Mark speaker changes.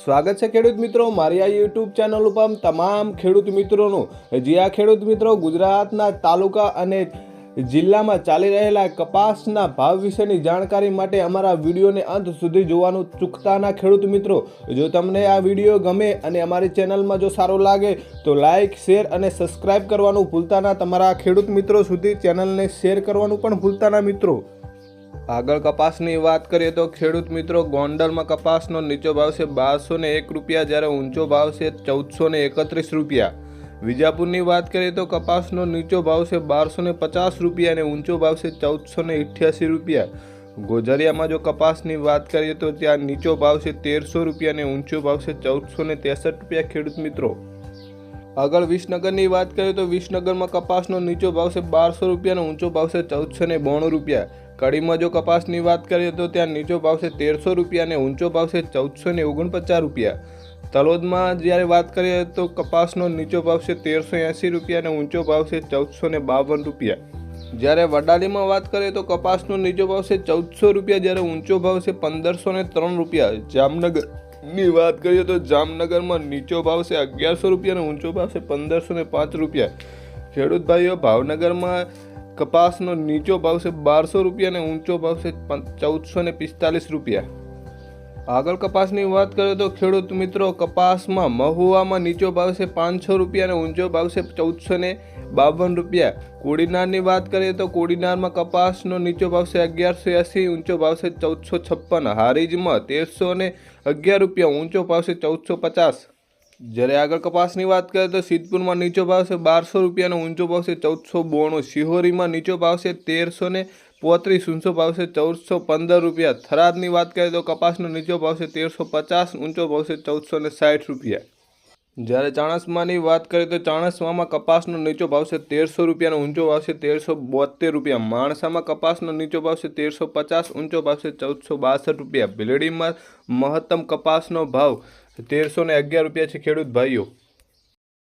Speaker 1: સ્વાગત છે ખેડૂત મિત્રો મારી આ યુટ્યુબ ચેનલ ઉપર તમામ ખેડૂત મિત્રોનું। જે આ ખેડૂત મિત્રો ગુજરાતના તાલુકા અને જિલ્લામાં ચાલી રહેલા કપાસના ભાવ વિશેની જાણકારી માટે અમારા વિડીયોને અંત સુધી જોવાનું ચૂકતા ના ખેડૂત મિત્રો। જો તમને આ વિડીયો ગમે અને અમારી ચેનલમાં જો સારો લાગે તો લાઇક શેર અને સબસ્ક્રાઇબ કરવાનું ભૂલતા ના। તમારા ખેડૂત મિત્રો સુધી ચેનલને શેર કરવાનું પણ ભૂલતા ના મિત્રો। આગળ કપાસની વાત કરીએ તો ખેડૂત મિત્રો ગોંડલમાં કપાસનો નીચો ભાવ છે 1201 રૂપિયા, જ્યારે ઊંચો ભાવ છે 1431 રૂપિયા। વિજાપુરની વાત કરીએ તો કપાસનો નીચો ભાવ છે 1250 રૂપિયા અને ઊંચો ભાવ છે 1488 રૂપિયા। ગોઝરિયામાં જો કપાસની વાત કરીએ તો ત્યાં નીચો ભાવ છે 1300 રૂપિયા અને ઊંચો ભાવ છે 1463 રૂપિયા ખેડૂત મિત્રો। આગળ વિસનગરની વાત કરીએ તો વિસનગરમાં કપાસનો નીચો ભાવ છે 1200 રૂપિયા અને ઊંચો ભાવ છે 1492 રૂપિયા। કડીમાં જો કપાસની વાત કરીએ તો ત્યાં નીચો ભાવ છે 1300 રૂપિયા અને ઊંચો ભાવ છે 1449 રૂપિયા। તલોદમાં જ્યારે વાત કરીએ તો કપાસનો નીચો ભાવ છે 1380 રૂપિયા અને ઊંચો ભાવ છે 1452 રૂપિયા। જ્યારે વડાલીમાં વાત કરીએ તો કપાસનો નીચો ભાવ છે 1400 રૂપિયા, જ્યારે ઊંચો ભાવ છે 1503 રૂપિયા। જામનગરની વાત કરીએ તો જામનગરમાં નીચો ભાવ છે 1100 રૂપિયા અને ઊંચો ભાવ છે 1505 રૂપિયા। ખેડૂત ભાઈઓ ભાવનગરમાં કપાસનો નીચો ભાવ છે 1200 રૂપિયા અને ઊંચો ભાવ છે 1445 રૂપિયા। આગળ કપાસની વાત કરીએ તો ખેડૂત મિત્રો કપાસમાં મહુવામાં નીચો ભાવ છે 500 રૂપિયા અને ઊંચો ભાવ છે 1452 રૂપિયા। કોડીનારની વાત કરીએ તો કોડીનારમાં કપાસનો નીચો ભાવ છે 1180, ઊંચો ભાવ છે 1456। હારીજમાં 1311 રૂપિયા, ઊંચો ભાવ છે 1450। જ્યારે આગળ કપાસની વાત કરીએ તો સિદ્ધપુરમાં નીચો ભાવ છે 1200 રૂપિયા અને ઊંચો ભાવ છે 1492। શિહોરીમાં નીચો ભાવ છે 1335, ઊંચો ભાવ છે 1415 રૂપિયા। થરાદની વાત કરીએ તો કપાસનો નીચો ભાવ છે 1350, ઊંચો ભાવ છે 1460 રૂપિયા। જ્યારે ચાણસ્માની વાત કરીએ તો ચાણસ્મામાં કપાસનો નીચો ભાવ છે 1300 રૂપિયા અને ઊંચો ભાવ છે 1372 રૂપિયા। માણસામાં કપાસનો નીચો ભાવ છે 1350, ઊંચો ભાવ છે 1462 રૂપિયા। ભીલડીમાં મહત્તમ કપાસનો ભાવ 1311 રૂપિયા છે ખેડૂત ભાઈઓ।